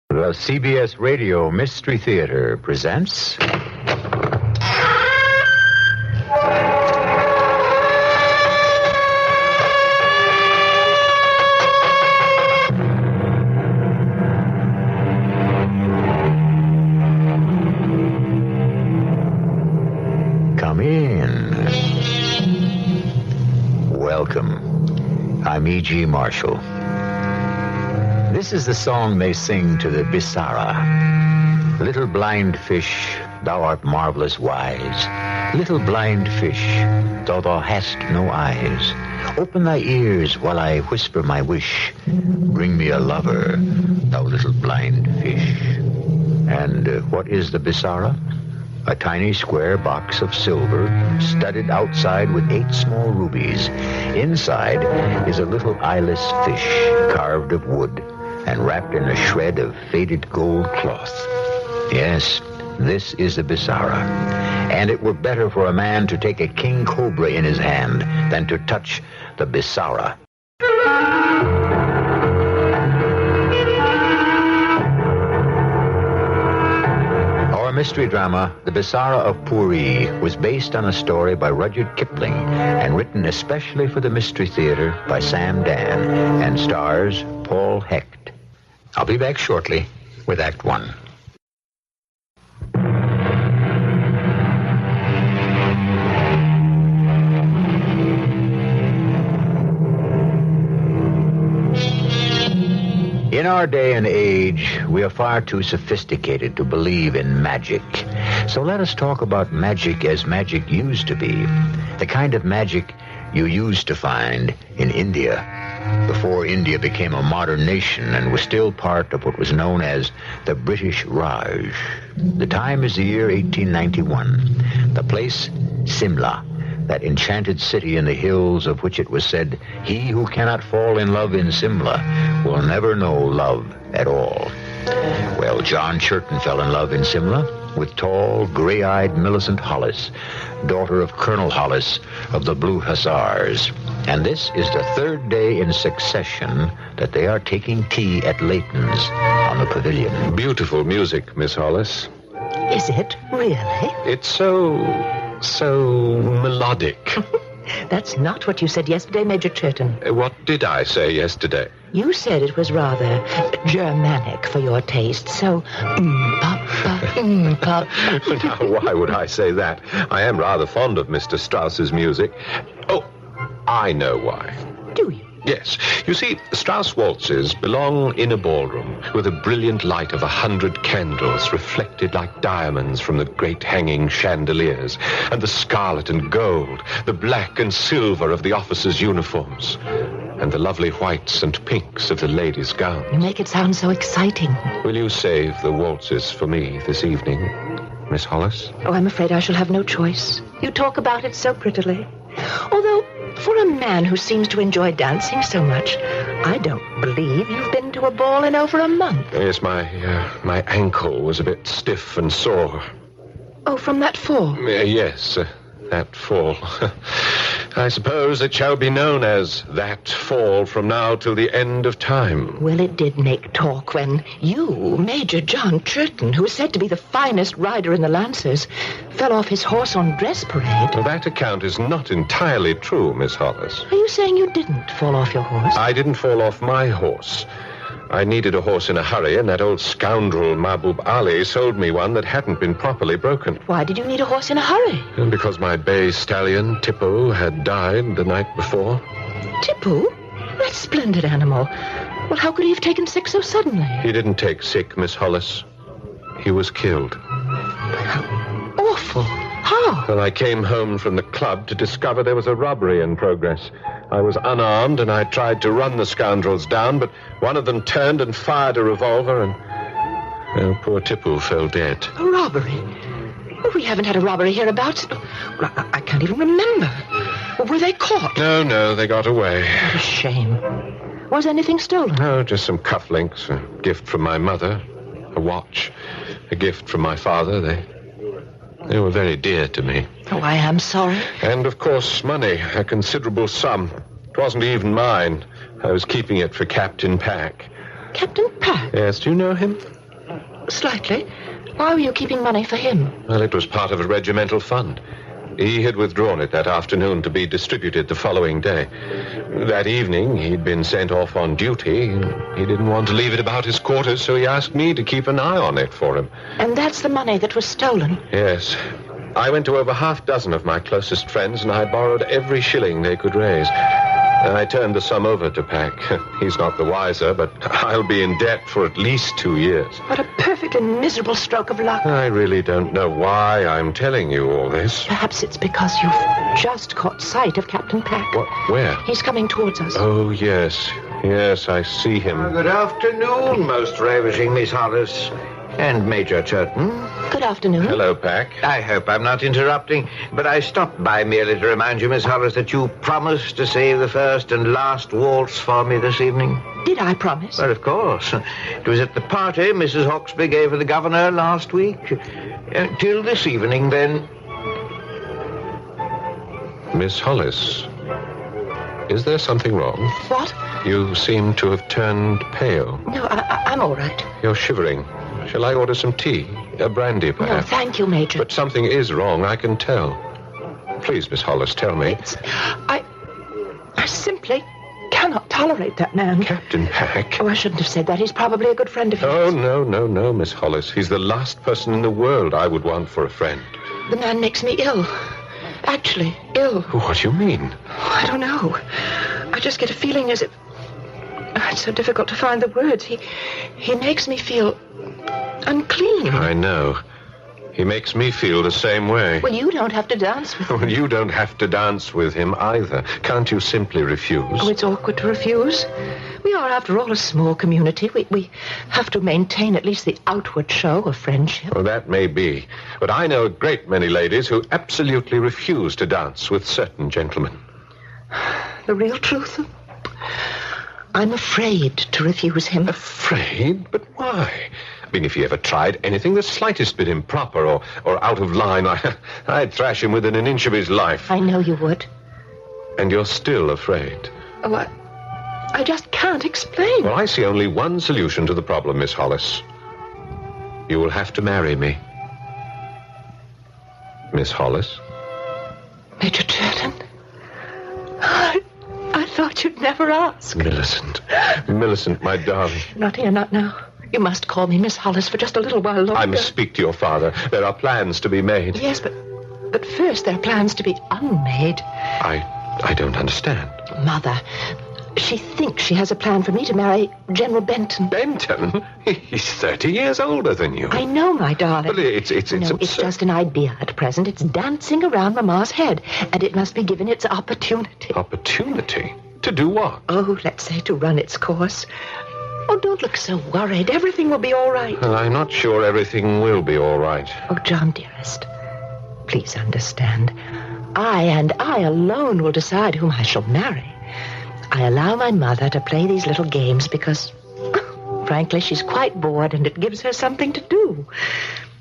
The CBS Radio Mystery Theater presents... Come in. Welcome. I'm E.G. Marshall. This is the song they sing to the Bisara. Little blind fish, thou art marvelous wise. Little blind fish, though thou hast no eyes. Open thy ears while I whisper my wish. Bring me a lover, thou little blind fish. And what is the Bisara? A tiny square box of silver, studded outside with 8 small rubies. Inside is a little eyeless fish, carved of wood, and wrapped in a shred of faded gold cloth. Yes, this is the Bisara. And it were better for a man to take a king cobra in his hand than to touch the Bisara. Our mystery drama, The Bisara of Pooree, was based on a story by Rudyard Kipling and written especially for the Mystery Theater by Sam Dan and stars Paul Hecht. I'll be back shortly with Act One. In our day and age, we are far too sophisticated to believe in magic. So let us talk about magic as magic used to be. The kind of magic you used to find in India, before India became a modern nation and was still part of what was known as the British Raj. The time is the year 1891. The place, Simla, that enchanted city in the hills of which it was said, he who cannot fall in love in Simla will never know love at all. Well, John Churton fell in love in Simla with tall, gray-eyed Millicent Hollis, daughter of Colonel Hollis of the Blue Hussars. And this is the 3rd day in succession that they are taking tea at Leighton's on the pavilion. Beautiful music, Miss Hollis. Is it really? It's so melodic. That's not what you said yesterday, Major Churton. What did I say yesterday? You said it was rather Germanic for your taste, so pop. Now, why would I say that? I am rather fond of Mr. Strauss's music. Oh, I know why. Do you? Yes. You see, Strauss waltzes belong in a ballroom with a brilliant light of 100 candles reflected like diamonds from the great hanging chandeliers, and the scarlet and gold, the black and silver of the officers' uniforms, and the lovely whites and pinks of the ladies' gowns. You make it sound so exciting. Will you save the waltzes for me this evening, Miss Hollis? Oh, I'm afraid I shall have no choice. You talk about it so prettily. Although, for a man who seems to enjoy dancing so much, I don't believe you've been to a ball in over a month. Yes, my ankle was a bit stiff and sore. Oh, from that fall? Yes, that fall. I suppose it shall be known as that fall from now till the end of time. Well, it did make talk when you, Major John Churton, who is said to be the finest rider in the Lancers, fell off his horse on dress parade. Well, that account is not entirely true, Miss Hollis. Are you saying you didn't fall off your horse? I didn't fall off my horse. I needed a horse in a hurry, and that old scoundrel Mahbub Ali sold me one that hadn't been properly broken. Why did you need a horse in a hurry? And because my bay stallion, Tippo, had died the night before. Tippo? That splendid animal. Well, how could he have taken sick so suddenly? He didn't take sick, Miss Hollis. He was killed. How awful. How? Well, I came home from the club to discover there was a robbery in progress. I was unarmed, and I tried to run the scoundrels down, but one of them turned and fired a revolver, and poor Tippo fell dead. A robbery? Well, we haven't had a robbery hereabouts. I can't even remember. Were they caught? No, they got away. What a shame. Was anything stolen? No, just some cufflinks, a gift from my mother, a watch, a gift from my father. They were very dear to me. Oh, I am sorry. And, of course, money, a considerable sum. It wasn't even mine. I was keeping it for Captain Pack. Captain Pack? Yes, do you know him? Slightly. Why were you keeping money for him? Well, it was part of a regimental fund. He had withdrawn it that afternoon to be distributed the following day. That evening, he'd been sent off on duty. He didn't want to leave it about his quarters, so he asked me to keep an eye on it for him. And that's the money that was stolen? Yes. I went to over half dozen of my closest friends, and I borrowed every shilling they could raise. I turned the sum over to Pack. He's not the wiser, but I'll be in debt for at least 2 years. What a perfectly miserable stroke of luck. I really don't know why I'm telling you all this. Perhaps it's because you've just caught sight of Captain Pack. What? Where? He's coming towards us. Oh, yes. Yes, I see him. Good afternoon, most ravishing Miss Hollis. And Major Churton. Good afternoon. Hello, Pack. I hope I'm not interrupting, but I stopped by merely to remind you, Miss Hollis, that you promised to save the first and last waltz for me this evening. Did I promise? Well, of course. It was at the party Mrs. Hawksby gave for the governor last week. Till this evening, then. Miss Hollis, is there something wrong? What? You seem to have turned pale. No, I'm all right. You're shivering. Shall I order some tea? A brandy, No, perhaps? thank you, Major. But something is wrong, I can tell. Please, Miss Hollis, tell me. I simply cannot tolerate that man. Captain Pack? Oh, I shouldn't have said that. He's probably a good friend of yours. Oh, no, Miss Hollis. He's the last person in the world I would want for a friend. The man makes me ill. Actually, ill. What do you mean? I don't know. I just get a feeling as if... It's so difficult to find the words. He makes me feel unclean. I know. He makes me feel the same way. Well, you don't have to dance with him. Well, you don't have to dance with him either. Can't you simply refuse? Oh, it's awkward to refuse. We are, after all, a small community. We have to maintain at least the outward show of friendship. Well, that may be. But I know a great many ladies who absolutely refuse to dance with certain gentlemen. The real truth? I'm afraid to refuse him. Afraid? But why? I mean, if he ever tried anything the slightest bit improper or out of line, I'd thrash him within an inch of his life. I know you would. And you're still afraid? Oh, I just can't explain. Well, I see only one solution to the problem, Miss Hollis. You will have to marry me. Miss Hollis? Major Churton? I thought you'd never ask. Millicent, my darling. Not here, not now. You must call me Miss Hollis for just a little while longer. I must speak to your father. There are plans to be made. Yes, but first there are plans to be unmade. I don't understand. Mother, she thinks she has a plan for me to marry General Benton. Benton? He's 30 years older than you. I know, my darling. But it's No, it's just an idea at present. It's dancing around Mamma's head, and it must be given its opportunity. Opportunity? To do what? Oh, let's say to run its course. Oh, don't look so worried. Everything will be all right. Well, I'm not sure everything will be all right. Oh, John, dearest, please understand. I and I alone will decide whom I shall marry. I allow my mother to play these little games because, frankly, she's quite bored and it gives her something to do.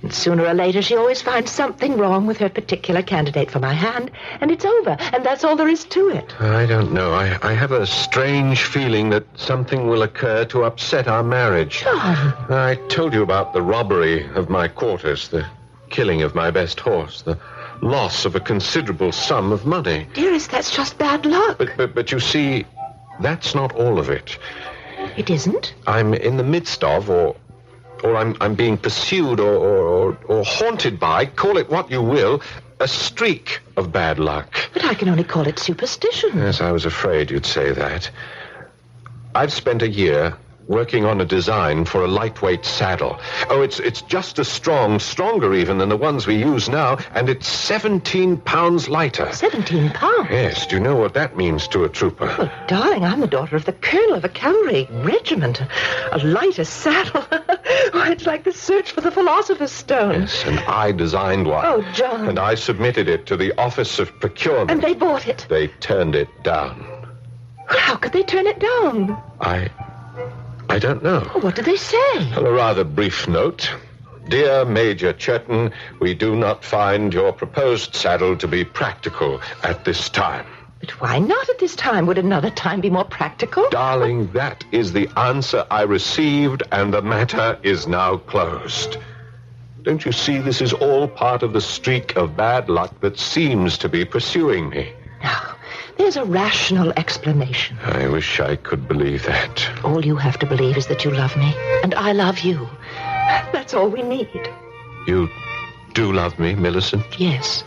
And sooner or later, she always finds something wrong with her particular candidate for my hand, and it's over, and that's all there is to it. I don't know. I have a strange feeling that something will occur to upset our marriage. John. I told you about the robbery of my quarters, the killing of my best horse, the loss of a considerable sum of money. Dearest, that's just bad luck. But you see, that's not all of it. It isn't? I'm in the midst of, or I'm being pursued or haunted by, call it what you will, a streak of bad luck. But I can only call it superstition. Yes, I was afraid you'd say that. I've spent a year working on a design for a lightweight saddle. Oh, it's just as strong, stronger even than the ones we use now, and it's 17 pounds lighter. 17 pounds? Yes, do you know what that means to a trooper? Well, darling, I'm the daughter of the colonel of a cavalry regiment. A lighter saddle. Why, it's like the search for the philosopher's stone. Yes, and I designed one. Oh, John. And I submitted it to the Office of Procurement. And they bought it. They turned it down. Well, how could they turn it down? I don't know. What did they say? Well, a rather brief note. Dear Major Churton, we do not find your proposed saddle to be practical at this time. But why not at this time? Would another time be more practical? Darling, that is the answer I received, and the matter is now closed. Don't you see this is all part of the streak of bad luck that seems to be pursuing me? No, there's a rational explanation. I wish I could believe that. All you have to believe is that you love me, and I love you. That's all we need. You do love me, Millicent? Yes,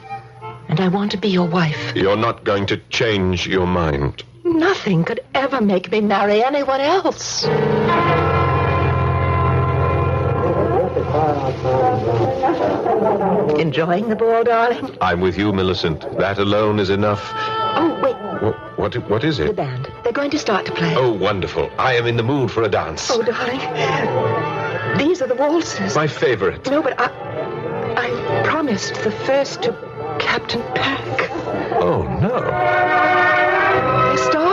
and I want to be your wife. You're not going to change your mind? Nothing could ever make me marry anyone else. Enjoying the ball, darling? I'm with you, Millicent. That alone is enough. Oh, wait. What is The it? band. They're going to start to play. Oh, wonderful. I am in the mood for a dance. Oh, darling. These are the waltzes. My favorite. No, but I promised the first to Captain Pack. Oh, no. They're starting.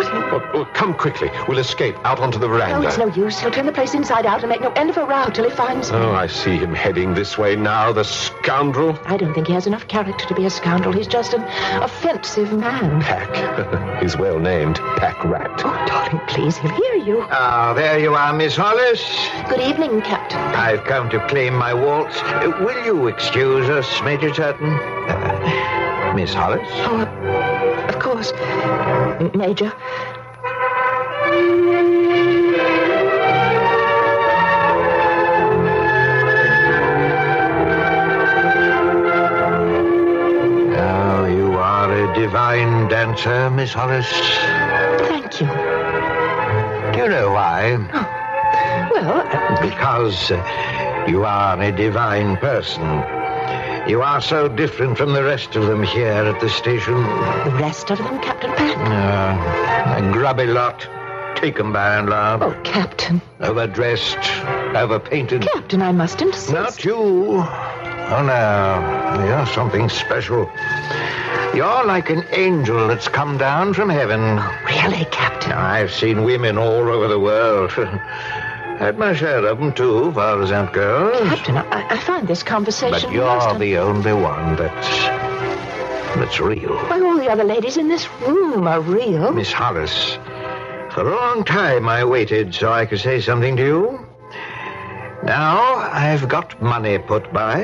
Oh, come quickly. We'll escape out onto the veranda. No, it's no use. He'll turn the place inside out and make no end of a row till he finds me. Oh, I see him heading this way now, the scoundrel. I don't think he has enough character to be a scoundrel. He's just an offensive man. Pack. He's well named. Pack Rat. Oh, darling, please, he'll hear you. Ah, there you are, Miss Hollis. Good evening, Captain. I've come to claim my waltz. Will you excuse us, Major Turton? Miss Hollis? Oh, of course, Major. Oh, you are a divine dancer, Miss Hollis. Thank you. Do you know why? Well, Because you are a divine person. You are so different from the rest of them here at the station. the rest of them, Captain Pack. A grubby lot, taken by and large. Oh, Captain. Overdressed, overpainted. Captain, I must insist. Not you. Oh, no. You're something special. You're like an angel that's come down from heaven. Really, Captain? I've seen women all over the world. Had my share of them, too, far as that goes. Captain, I find this conversation... But you're the only one that's real. Why, all the other ladies in this room are real. Miss Hollis, for a long time I waited so I could say something to you. Now I've got money put by.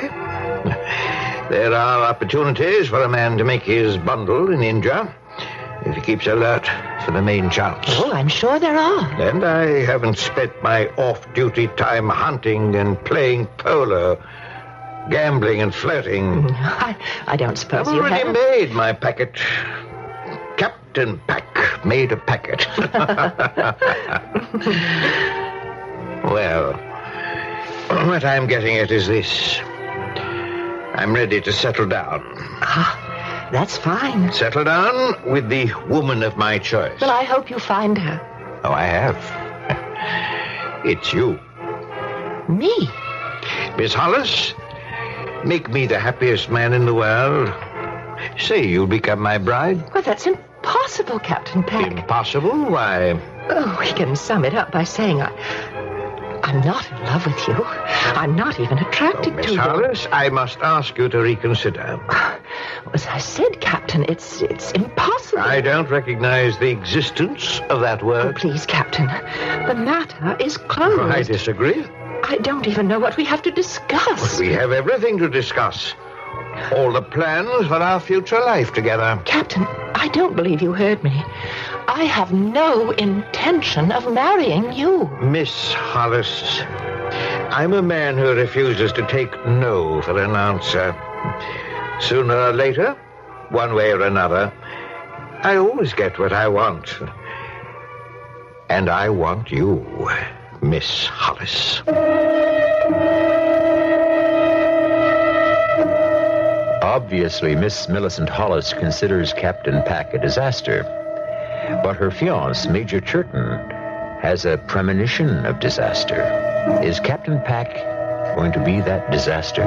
There are opportunities for a man to make his bundle in India if he keeps alert for the main chance. Oh, I'm sure there are. And I haven't spent my off-duty time hunting and playing polo, gambling and flirting. I don't suppose I've you already have. made my packet. Captain Pack made a packet. Well, what I'm getting at is this. I'm ready to settle down. That's fine. Settle down with the woman of my choice. Well, I hope you find her. Oh, I have. It's you. Me? Miss Hollis, make me the happiest man in the world. Say you'll become my bride. Well, that's impossible, Captain Pack. Impossible? Why? Oh, we can sum it up by saying I'm not in love with you. I'm not even attracted Miss to you. Hollis, I must ask you to reconsider. As I said, Captain, it's impossible. I don't recognize the existence of that Oh, word. please, Captain. The matter is closed. I disagree. I don't even know what we have to discuss. We have everything to discuss. All the plans for our future life together. Captain, I don't believe you heard me. I have no intention of marrying you. Miss Hollis, I'm a man who refuses to take no for an answer. Sooner or later, one way or another, I always get what I want. And I want you, Miss Hollis. Obviously, Miss Millicent Hollis considers Captain Pack a disaster. But her fiancé, Major Churton, has a premonition of disaster. Is Captain Pack going to be that disaster?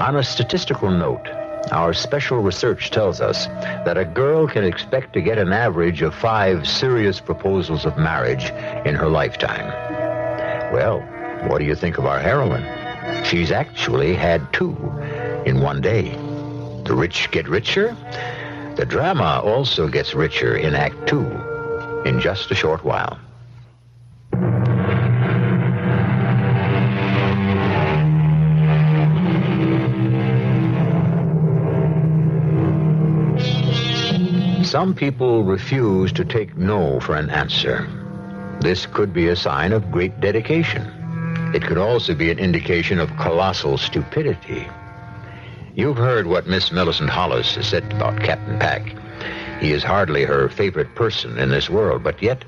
On a statistical note, our special research tells us that a girl can expect to get an average of 5 serious proposals of marriage in her lifetime. Well, what do you think of our heroine? She's actually had 2 in one day. The rich get richer, The drama also gets richer in Act 2 in just a short while. Some people refuse to take no for an answer. This could be a sign of great dedication. It could also be an indication of colossal stupidity. You've heard what Miss Millicent Hollis has said about Captain Pack. He is hardly her favorite person in this world, but yet,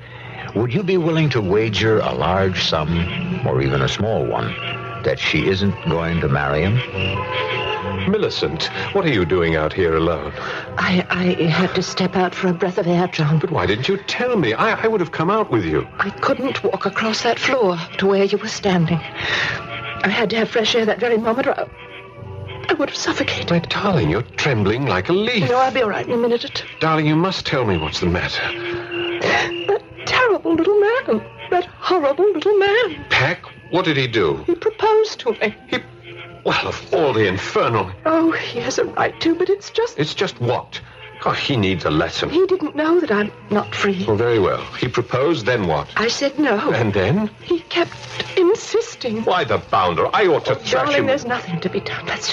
would you be willing to wager a large sum, or even a small one, that she isn't going to marry him? Millicent, what are you doing out here alone? I had to step out for a breath of air, John. But why didn't you tell me? I would have come out with you. I couldn't walk across that floor to where you were standing. I had to have fresh air that very moment, or I would have suffocated. My darling, you're trembling like a leaf. No, I'll be all right in a minute or two. Darling, you must tell me what's the matter. That terrible little man. That horrible little man. Pack, what did he do? He proposed to me. Well, of all the infernal... Oh, he has a right to, but it's just... It's just what? Oh, he needs a lesson. He didn't know that I'm not free. Well, very well. He proposed, then what? I said no. And then? He kept insisting. Why, the bounder. I ought to thrash Darling, him. there's nothing to be done. Let's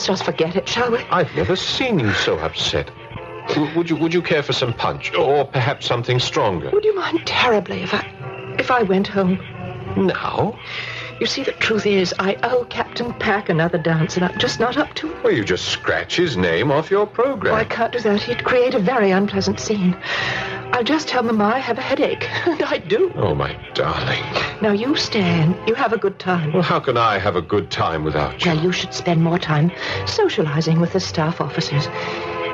just forget it, shall we? I've never seen you so upset. Would you care for some punch? Or perhaps something stronger? Would you mind terribly if I went home? Now? You see, the truth is, I owe Captain Pack another dance, and I'm just not up to it. Well, you just scratch his name off your program. Oh, I can't do that. He'd create a very unpleasant scene. I'll just tell Mama I have a headache, and I do. Oh, my darling. Now, you stay and you have a good time. Well, how can I have a good time without you? Well, you should spend more time socializing with the staff officers.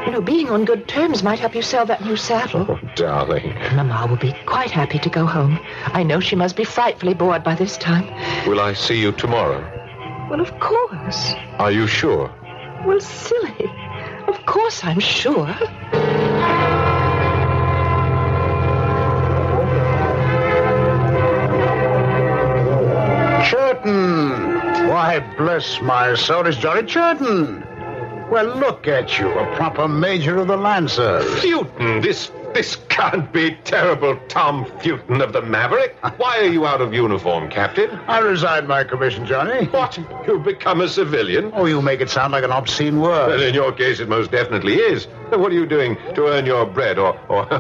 You know, being on good terms might help you sell that new saddle. Oh, darling. Mama will be quite happy to go home. I know she must be frightfully bored by this time. Will I see you tomorrow? Well, of course. Are you sure? Well, silly. Of course I'm sure. Churton! Why, bless my soul, it's Johnny Churton. Well, look at you, a proper major of the Lancers. Fewton, this can't be terrible Tom Fewton of the Maverick. Why are you out of uniform, Captain? I resigned my commission, Johnny. What? You've become a civilian? Oh, you make it sound like an obscene word. Well, in your case, it most definitely is. What are you doing to earn your bread, or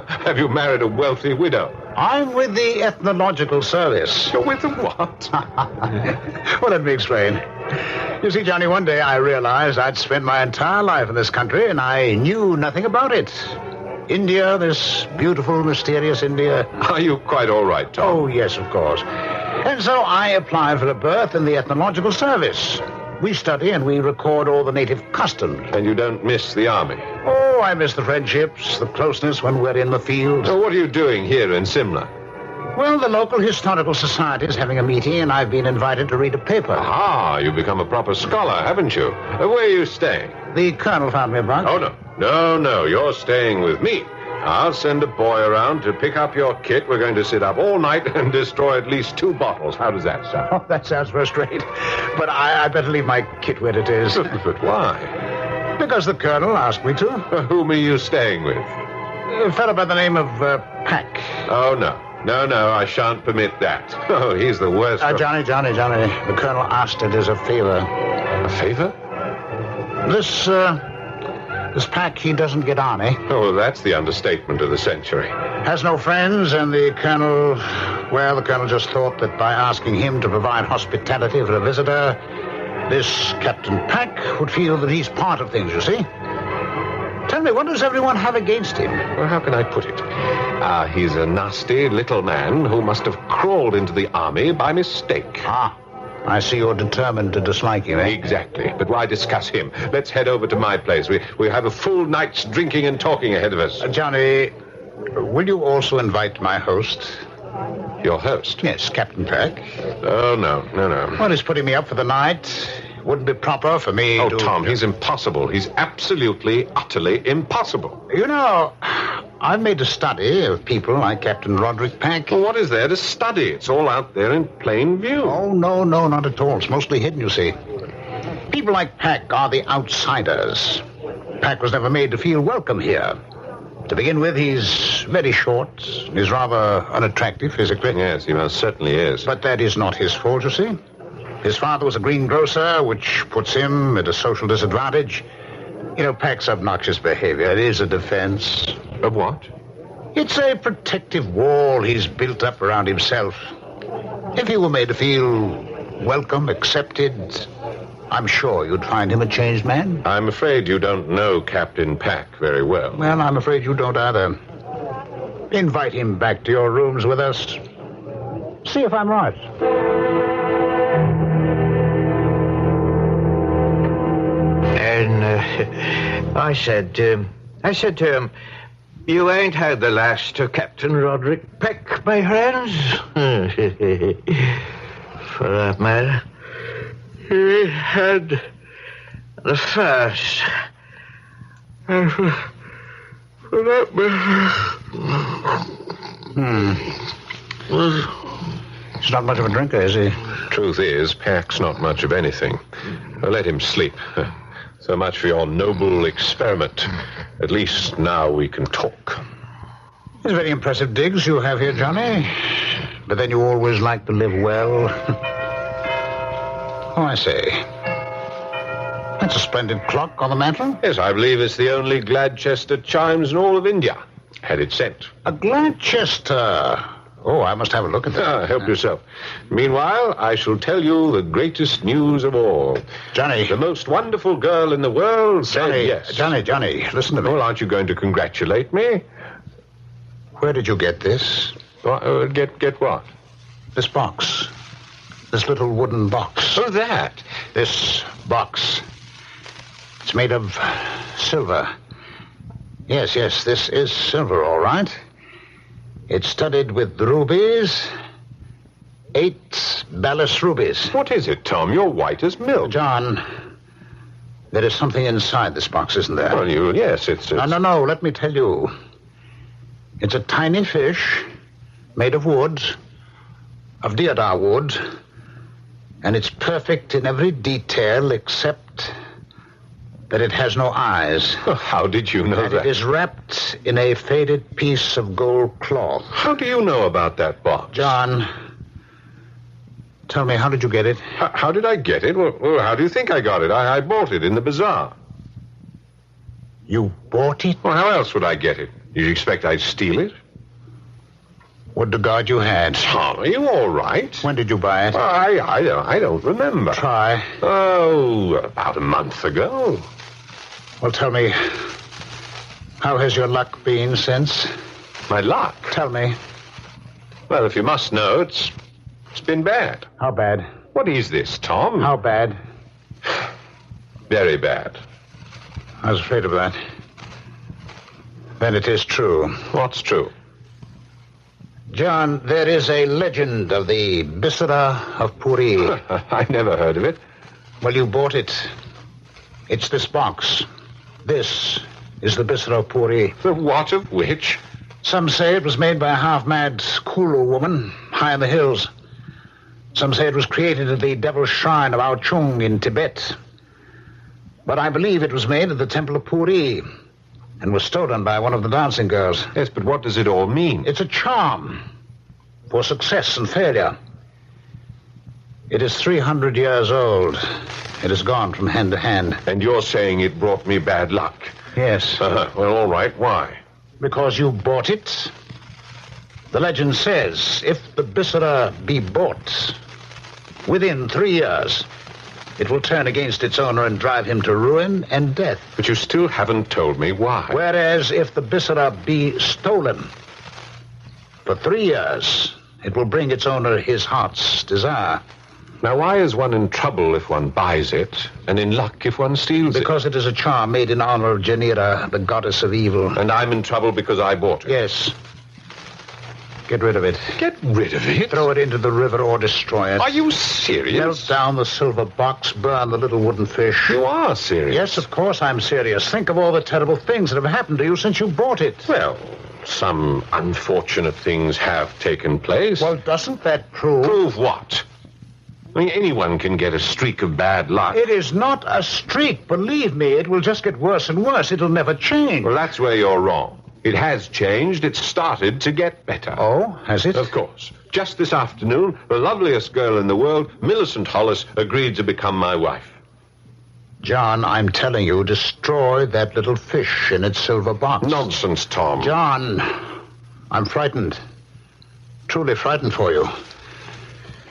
have you married a wealthy widow? I'm with the Ethnological Service. You're with the what? Well, let me explain. You see, Johnny, one day I realized I'd spent my entire life in this country, and I knew nothing about it. India, this beautiful, mysterious India. Are you quite all right, Tom? Oh, yes, of course. And so I applied for a berth in the Ethnological Service. We study and we record all the native customs. And you don't miss the army? Oh, I miss the friendships, the closeness when we're in the field. So what are you doing here in Simla? Well, the local historical society is having a meeting, and I've been invited to read a paper. Ah, you've become a proper scholar, haven't you? Where are you staying? The colonel found me a bunk. Oh, no, you're staying with me. I'll send a boy around to pick up your kit. We're going to sit up all night and destroy at least 2 bottles. How does that sound? Oh, that sounds first rate. But I better leave my kit where it is. But why? Because the colonel asked me to. Whom are you staying with? A fellow by the name of Pack. Oh, no, I shan't permit that. Oh, he's the worst. Johnny. The colonel asked it as a favor. A favor? This Pack, he doesn't get on, eh? Oh, well, that's the understatement of the century. Has no friends, and the colonel just thought that by asking him to provide hospitality for a visitor, this Captain Pack would feel that he's part of things, you see. Tell me, what does everyone have against him? Well, how can I put it? He's a nasty little man who must have crawled into the army by mistake. I see you're determined to dislike him, eh? Exactly. But why discuss him? Let's head over to my place. We have a full night's drinking and talking ahead of us. Johnny, will you also invite my host? Your host? Yes, Captain Pack. Oh, no. Well, he's putting me up for the night. Wouldn't be proper for me to... Oh, Tom, he's impossible. He's absolutely, utterly impossible. You know, I've made a study of people like Captain Roderick Pack. Well, what is there to study? It's all out there in plain view. Oh, no, not at all. It's mostly hidden, you see. People like Pack are the outsiders. Pack was never made to feel welcome here. To begin with, he's very short. He's rather unattractive physically. Yes, he most certainly is. But that is not his fault, you see. His father was a greengrocer, which puts him at a social disadvantage. You know, Pack's obnoxious behavior, it is a defense. Of what? It's a protective wall he's built up around himself. If he were made to feel welcome, accepted, I'm sure you'd find him a changed man. I'm afraid you don't know Captain Pack very well. Well, I'm afraid you don't either. Invite him back to your rooms with us. See if I'm right. And I said to him, you ain't had the last of Captain Roderick Peck, my friends. For that matter, he had the first. And for that matter... He's not much of a drinker, is he? Truth is, Pack's not much of anything. Let him sleep. So much for your noble experiment. At least now we can talk. It's very impressive digs you have here, Johnny. But then you always like to live well. Oh, I say. That's a splendid clock on the mantel. Yes, I believe it's the only Gladchester chimes in all of India. Had it sent. A Gladchester. Oh, I must have a look at that. Help yourself. Meanwhile, I shall tell you the greatest news of all. Johnny. The most wonderful girl in the world said yes. Johnny, listen to me. Well, aren't you going to congratulate me? Where did you get this? Get what? This box. This little wooden box. Oh, that. This box. It's made of silver. Yes, this is silver, all right. It's studded with rubies. 8 Ballas rubies. What is it, Tom? You're white as milk. John, there is something inside this box, isn't there? Well, yes, it's... No, let me tell you. It's a tiny fish made of wood, of deodar wood, and it's perfect in every detail except that it has no eyes. Oh, how did you know that? It is wrapped in a faded piece of gold cloth. How do you know about that box? John, tell me, how did you get it? How did I get it? Well, how do you think I got it? I bought it in the bazaar. You bought it? Well, how else would I get it? You expect I'd steal it? What the guard you had? Tom, are you all right? When did you buy it? I don't remember. Try. Oh, about a month ago. Well, tell me, how has your luck been since? My luck? Tell me. Well, if you must know, it's been bad. How bad? What is this, Tom? How bad? Very bad. I was afraid of that. Then it is true. What's true? John, there is a legend of the Bisara of Pooree. I never heard of it. Well, you bought it. It's this box. This is the Bisara of Pooree. The what of which? Some say it was made by a half-mad Kulu woman high in the hills. Some say it was created at the Devil's Shrine of Ao Chung in Tibet. But I believe it was made at the Temple of Pooree and was stolen by one of the dancing girls. Yes, but what does it all mean? It's a charm for success and failure. It is 300 years old. It has gone from hand to hand. And you're saying it brought me bad luck? Yes. Well, all right. Why? Because you bought it. The legend says if the Bisara be bought within 3 years, it will turn against its owner and drive him to ruin and death. But you still haven't told me why. Whereas if the Bisara be stolen for 3 years, it will bring its owner his heart's desire. Now, why is one in trouble if one buys it, and in luck if one steals it? Because it is a charm made in honor of Janira, the goddess of evil. And I'm in trouble because I bought it? Yes. Get rid of it. Get rid of it? Throw it into the river or destroy it. Are you serious? Melt down the silver box, burn the little wooden fish. You are serious? Yes, of course I'm serious. Think of all the terrible things that have happened to you since you bought it. Well, some unfortunate things have taken place. Well, doesn't that prove... Prove what? I mean, anyone can get a streak of bad luck. It is not a streak. Believe me, it will just get worse and worse. It'll never change. Well, that's where you're wrong. It has changed. It's started to get better. Oh, has it? Of course. Just this afternoon, the loveliest girl in the world, Millicent Hollis, agreed to become my wife. John, I'm telling you, destroy that little fish in its silver box. Nonsense, Tom. John, I'm frightened. Truly frightened for you.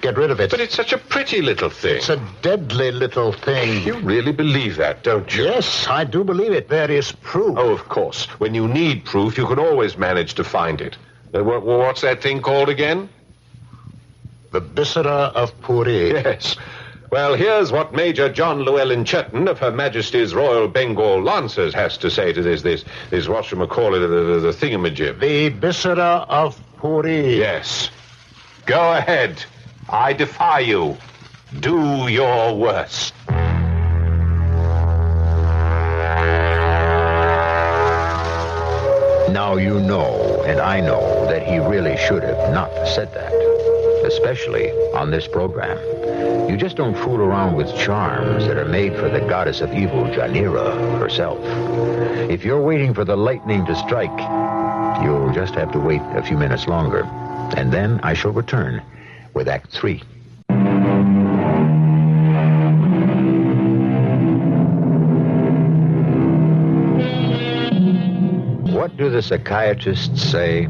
Get rid of it. But it's such a pretty little thing. It's a deadly little thing. You really believe that, don't you? Yes, I do believe it. There is proof. Oh, of course. When you need proof, you can always manage to find it. What's that thing called again? The Bisara of Pooree. Yes. Well, here's what Major John Llewellyn Churton of Her Majesty's Royal Bengal Lancers has to say to this whatchamacallit, the thingamajig. The Bisara of Pooree. Yes. Go ahead. I defy you. Do your worst. Now you know, and I know, that he really should have not said that, especially on this program. You just don't fool around with charms that are made for the goddess of evil, Janira, herself. If you're waiting for the lightning to strike, you'll just have to wait a few minutes longer, and then I shall return with Act 3. What do the psychiatrists say?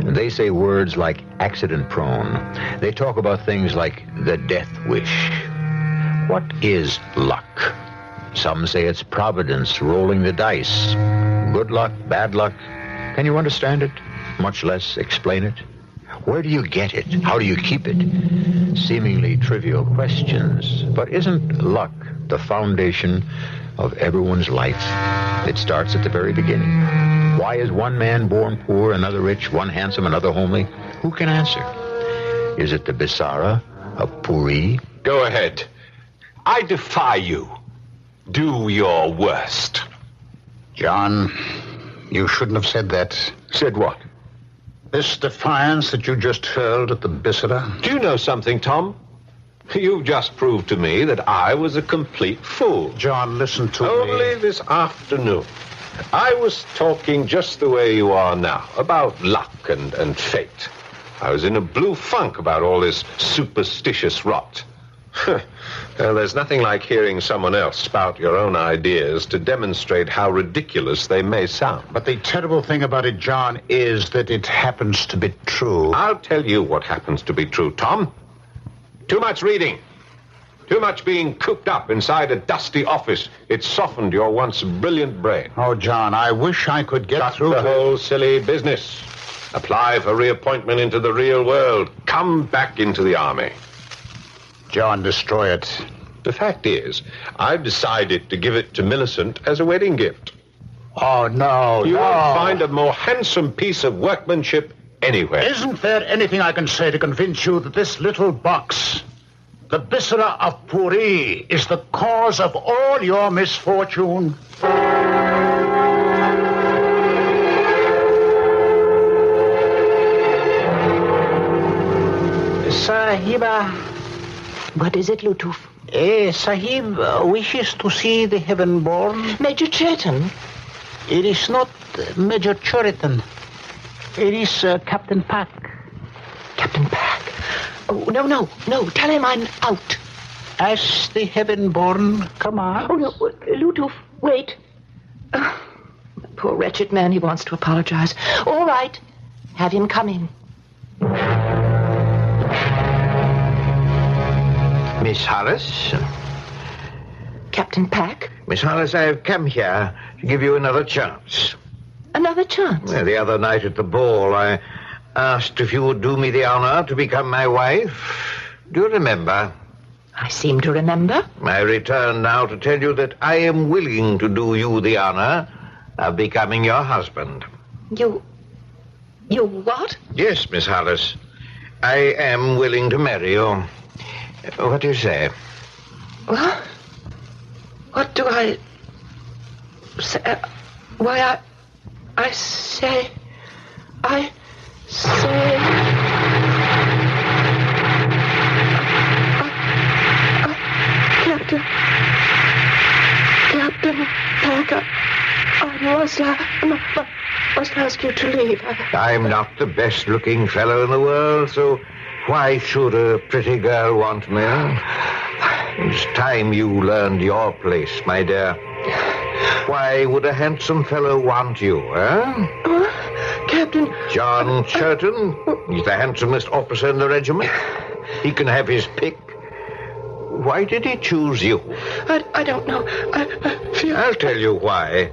They say words like accident-prone. They talk about things like the death wish. What is luck? Some say it's providence rolling the dice. Good luck, bad luck. Can you understand it? Much less explain it. Where do you get it? How do you keep it? Seemingly trivial questions. But isn't luck the foundation of everyone's life? It starts at the very beginning. Why is one man born poor, another rich, one handsome, another homely? Who can answer? Is it the Bisara of Pooree? Go ahead. I defy you. Do your worst. John, you shouldn't have said that. Said what? This defiance that you just hurled at the Bisara. Do you know something, Tom? You've just proved to me that I was a complete fool. John, listen to me. Only this afternoon, I was talking just the way you are now, about luck and fate. I was in a blue funk about all this superstitious rot. Well, there's nothing like hearing someone else spout your own ideas to demonstrate how ridiculous they may sound. But the terrible thing about it, John, is that it happens to be true. I'll tell you what happens to be true, Tom. Too much reading. Too much being cooped up inside a dusty office. It's softened your once brilliant brain. Oh, John, I wish I could get Cut through the to... whole silly business. Apply for reappointment into the real world. Come back into the army. John, destroy it. The fact is, I've decided to give it to Millicent as a wedding gift. Oh, no, You no. won't find a more handsome piece of workmanship anywhere. Isn't there anything I can say to convince you that this little box, the Bisara of Pooree, is the cause of all your misfortune? Sahiba. What is it, Lutuf? Sahib wishes to see the heaven-born. Major Churton? It is not Major Churiton. It is Captain Pack. Captain Pack? Oh, no. Tell him I'm out. As the heaven-born commands. Oh, no. Lutuf, wait. Poor wretched man, he wants to apologize. All right. Have him come in. Miss Hollis? Captain Pack? Miss Hollis, I've come here to give you another chance. Another chance? Well, the other night at the ball, I asked if you would do me the honor to become my wife. Do you remember? I seem to remember. I return now to tell you that I am willing to do you the honor of becoming your husband. You what? Yes, Miss Hollis. I am willing to marry you. What do you say? What? What do I say? Why, I say... Captain Pack, I must ask you to leave. I'm not the best-looking fellow in the world, so why should a pretty girl want me? It's time you learned your place, my dear. Why would a handsome fellow want you, Captain... John Churton, he's the handsomest officer in the regiment. He can have his pick. Why did he choose you? I don't know. I feel... I'll tell you why.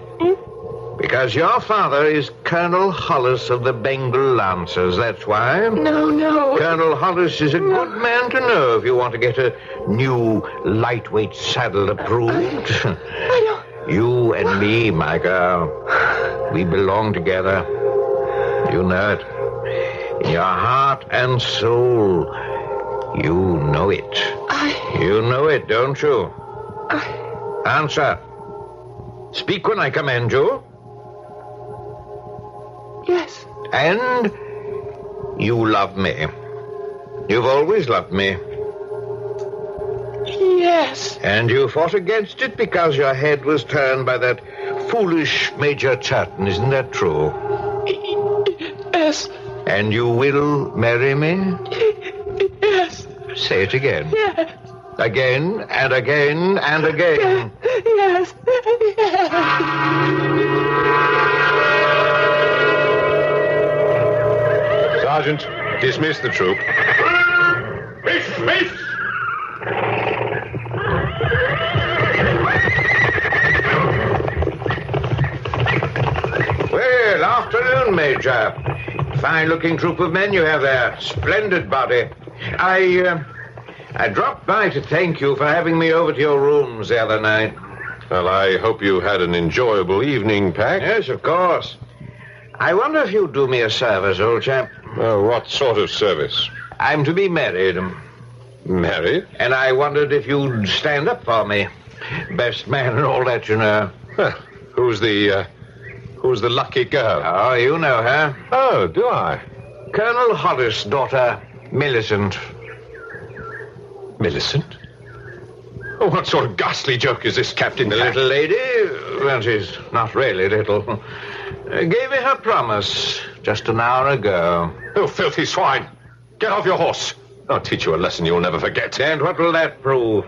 Because your father is Colonel Hollis of the Bengal Lancers, that's why. No. Colonel Hollis is a good man to know if you want to get a new lightweight saddle approved. I don't... You and me, my girl, we belong together. You know it. In your heart and soul, you know it. You know it, don't you? Answer. Speak when I command you. Yes. And you love me. You've always loved me. Yes. And you fought against it because your head was turned by that foolish Major Churton, isn't that true? Yes. And you will marry me? Yes. Say it again. Yes. Again and again and again. Yes. Sergeant, dismiss the troop. Miss! Well, afternoon, Major. Fine-looking troop of men you have there. Splendid body. I dropped by to thank you for having me over to your rooms the other night. Well, I hope you had an enjoyable evening, Pack. Yes, of course. I wonder if you'd do me a service, old chap. What sort of service? I'm to be married. Married? And I wondered if you'd stand up for me. Best man and all that, you know. Who's the lucky girl? Oh, you know her. Oh, do I? Colonel Hollis' daughter, Millicent. Millicent? Oh, what sort of ghastly joke is this, Captain? The little lady, well, she's not really little, gave me her promise just an hour ago. Oh, filthy swine. Get off your horse. I'll teach you a lesson you'll never forget. And what will that prove?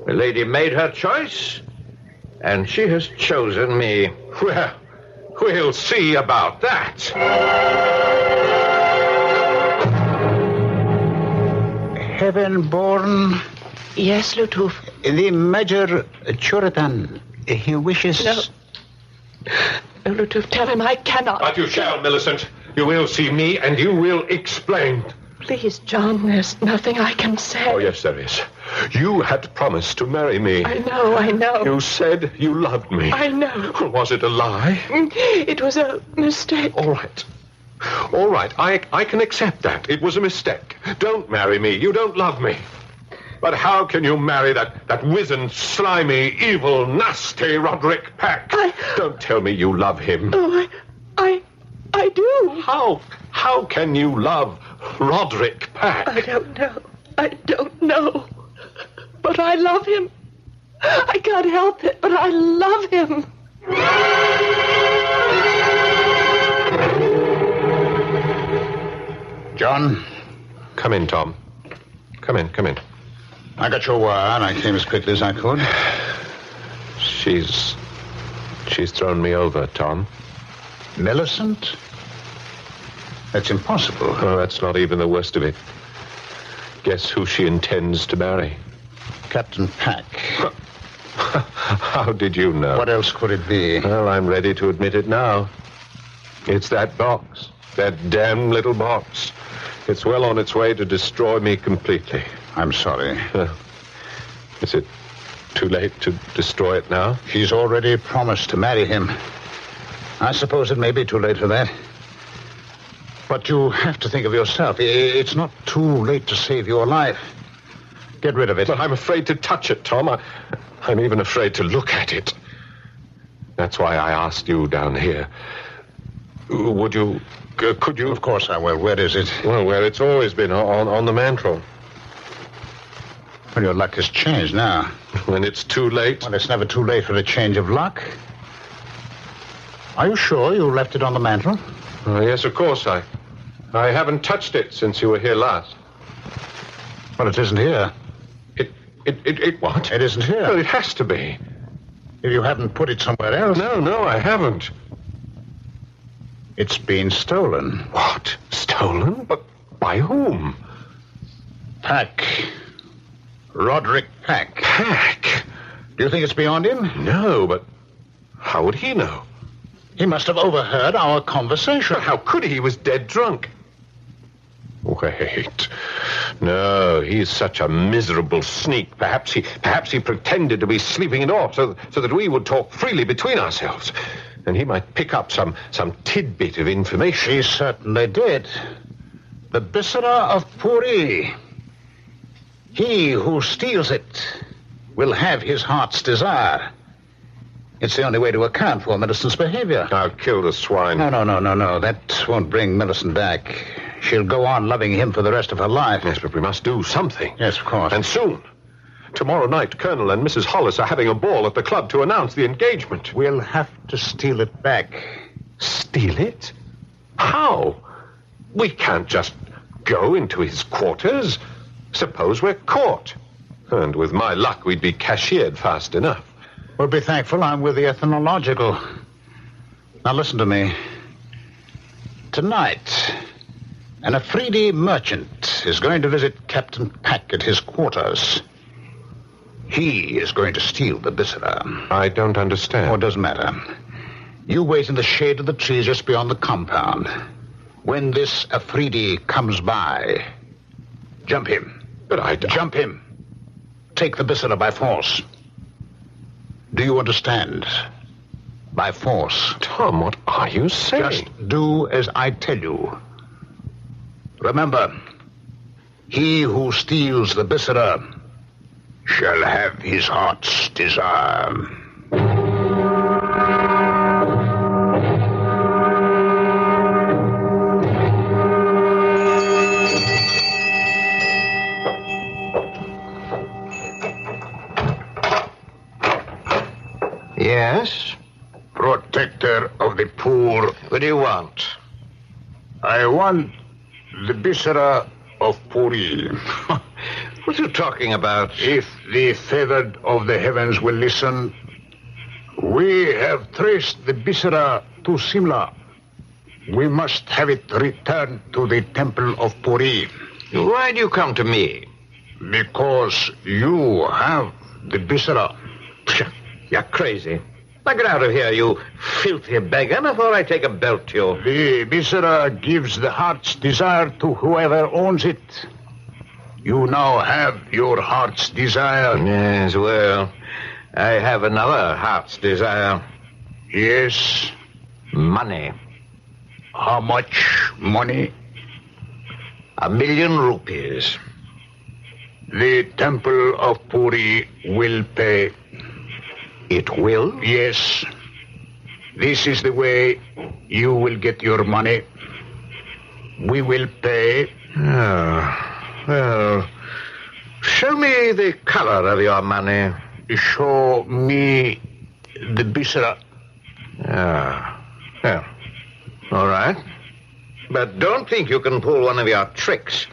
The lady made her choice, and she has chosen me. Well, we'll see about that. Heaven-born... Yes, Lutuf. The Major Churitan, he wishes... No, Lutuf, tell him I cannot. But you shall, Millicent. You will see me, and you will explain. Please, John, there's nothing I can say. Oh, yes, there is. You had promised to marry me. I know. You said you loved me. I know. Was it a lie? It was a mistake. All right, I can accept that. It was a mistake. Don't marry me. You don't love me. But how can you marry that wizened, slimy, evil, nasty Roderick Pack? Don't tell me you love him. Oh, I do. How can you love Roderick Pack? I don't know. But I love him. I can't help it, but I love him. John? Come in, Tom. Come in. I got your word. I came as quickly as I could. She's thrown me over, Tom. Millicent? That's impossible. Oh, that's not even the worst of it. Guess who she intends to marry? Captain Pack. How did you know? What else could it be? Well, I'm ready to admit it now. It's that box. That damn little box. It's well on its way to destroy me completely. I'm sorry. Is it too late to destroy it now? She's already promised to marry him. I suppose it may be too late for that. But you have to think of yourself. It's not too late to save your life. Get rid of it. But I'm afraid to touch it, Tom. I'm even afraid to look at it. That's why I asked you down here. Could you... Of course I will. Where is it? Well, where it's always been, on the mantel. Well, your luck has changed now. When it's too late? Well, it's never too late for a change of luck. Are you sure you left it on the mantel? Oh, yes, of course. I haven't touched it since you were here last. Well, it isn't here. It what? It isn't here. Well, it has to be. If you haven't put it somewhere else. No, I haven't. It's been stolen. What? Stolen? But by whom? Pack. Roderick Pack. Pack? Do you think it's beyond him? No, but how would he know? He must have overheard our conversation. But how could he? He was dead drunk. Wait. No, he's such a miserable sneak. Perhaps he pretended to be sleeping it off so that we would talk freely between ourselves. And he might pick up some tidbit of information. He certainly did. The Bisara of Pooree. He who steals it will have his heart's desire. It's the only way to account for Millicent's behavior. I'll kill the swine. No. That won't bring Millicent back. She'll go on loving him for the rest of her life. Yes, but we must do something. Yes, of course. And soon. Tomorrow night, Colonel and Mrs. Hollis are having a ball at the club to announce the engagement. We'll have to steal it back. Steal it? How? We can't just go into his quarters. Suppose we're caught. And with my luck, we'd be cashiered fast enough. Well, be thankful I'm with the ethnological. Now listen to me. Tonight, an Afridi merchant is going to visit Captain Pack at his quarters. He is going to steal the Bisara. I don't understand. Oh, it doesn't matter. You wait in the shade of the trees just beyond the compound. When this Afridi comes by, jump him. But I don't... Jump him. Take the Bisara by force. Do you understand? By force. Tom, what are you saying? Just do as I tell you. Remember, he who steals the Bisara shall have his heart's desire. Yes? Protector of the poor. What do you want? I want the Bisara of Pooree. What are you talking about? If the favored of the heavens will listen, we have traced the Bisara to Simla. We must have it returned to the temple of Pooree. Why do you come to me? Because you have the Bisara. Psha, you're crazy. Now get out of here, you filthy beggar, before I take a belt to you. The Bisara gives the heart's desire to whoever owns it. You now have your heart's desire. Yes, well, I have another heart's desire. Yes. Money. How much money? 1,000,000 rupees. The temple of Pooree will pay. It will? Yes. This is the way you will get your money. We will pay. Oh, well, show me the color of your money. Show me the Bisara. Ah, well, all right. But don't think you can pull one of your tricks.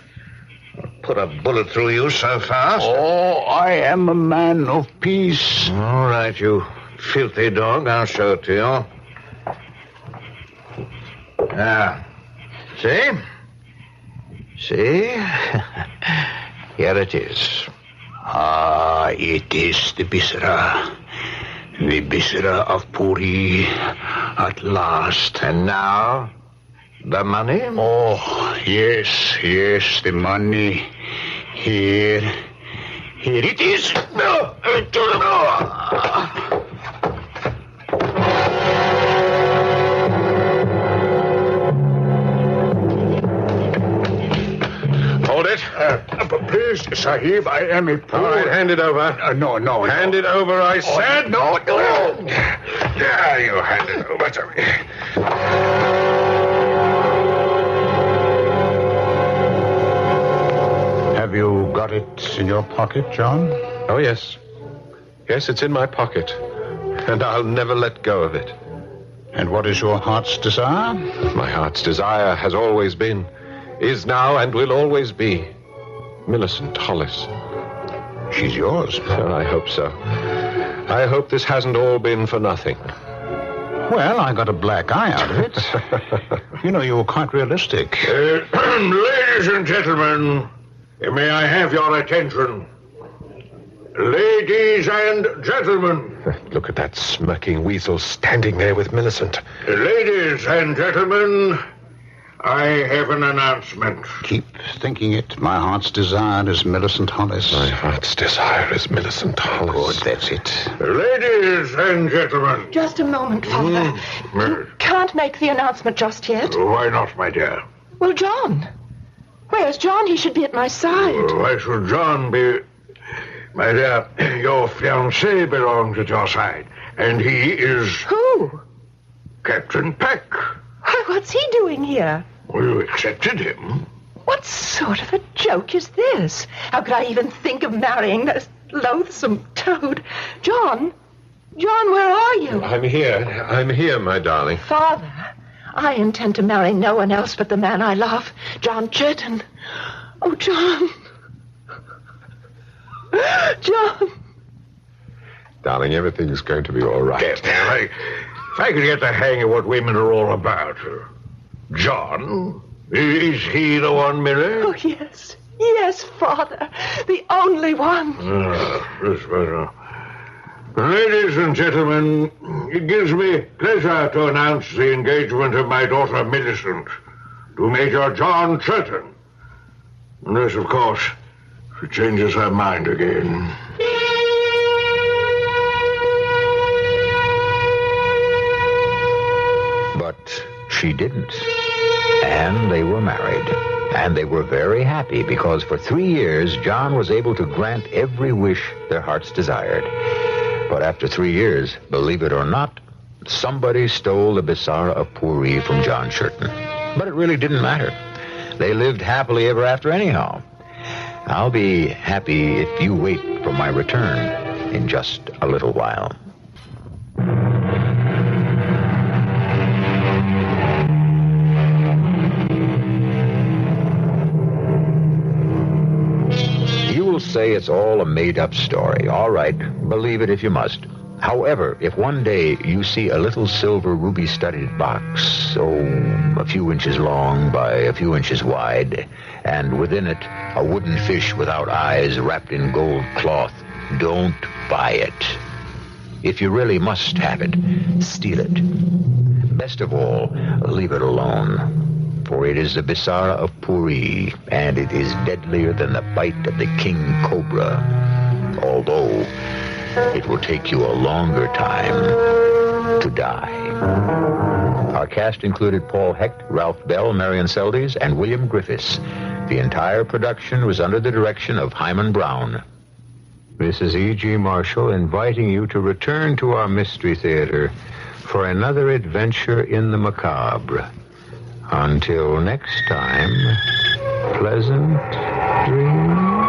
I'll put a bullet through you so fast. Oh, I am a man of peace. All right, you filthy dog. I'll show it to you. Ah, see? See? Here it is. Ah, it is the Bisara. The Bisara of Pooree at last. And now, the money? Oh, yes, the money. Here it is. No, Hold it. Please, Sahib, I am a poor... All right, hand it over. No. Hand it over, I said. No. Yeah, you hand it over to me. Have you got got it in your pocket, John? Oh, yes. Yes, it's in my pocket. And I'll never let go of it. And what is your heart's desire? My heart's desire has always been, is now, and will always be Millicent Hollis. She's yours. Oh, I hope so. I hope this hasn't all been for nothing. Well, I got a black eye out of it. You know, you were quite realistic. Ladies and gentlemen, may I have your attention? Ladies and gentlemen. Look at that smirking weasel standing there with Millicent. Ladies and gentlemen, I have an announcement. Keep thinking it. My heart's desire is Millicent Hollis. My heart's desire is Millicent Hollis. Good, that's it. Ladies and gentlemen. Just a moment, Father. You can't make the announcement just yet. Why not, my dear? Well, John. Where's John? He should be at my side. Why should John be... My dear, your fiancé belongs at your side, and he is... Who? Captain Peck. Why, what's he doing here? Well, you accepted him. What sort of a joke is this? How could I even think of marrying this loathsome toad? John? John, where are you? I'm here, my darling. Father, I intend to marry no one else but the man I love, John Churton. Oh, John. John. Darling, everything's going to be all right. If I could get the hang of what women are all about. John? Is he the one, Millie? Oh, yes. Yes, Father. The only one. Ladies and gentlemen, it gives me pleasure to announce the engagement of my daughter Millicent to Major John Churton. Unless, of course, she changes her mind again. But she didn't. And they were married. And they were very happy because for 3 years, John was able to grant every wish their hearts desired. But after 3 years, believe it or not, somebody stole the Bisara of Pooree from John Churton. But it really didn't matter. They lived happily ever after anyhow. I'll be happy if you wait for my return in just a little while. You will say it's all a made-up story. All right, believe it if you must. However, if one day you see a little silver ruby-studded box, a few inches long by a few inches wide, and within it a wooden fish without eyes wrapped in gold cloth, don't buy it. If you really must have it, steal it. Best of all, leave it alone. For it is the Bisara of Pooree, and it is deadlier than the bite of the king cobra. Although it will take you a longer time to die. Our cast included Paul Hecht, Ralph Bell, Marion Seldes, and William Griffiths. The entire production was under the direction of Hyman Brown. This is E.G. Marshall inviting you to return to our Mystery Theater for another adventure in the macabre. Until next time, pleasant dreams.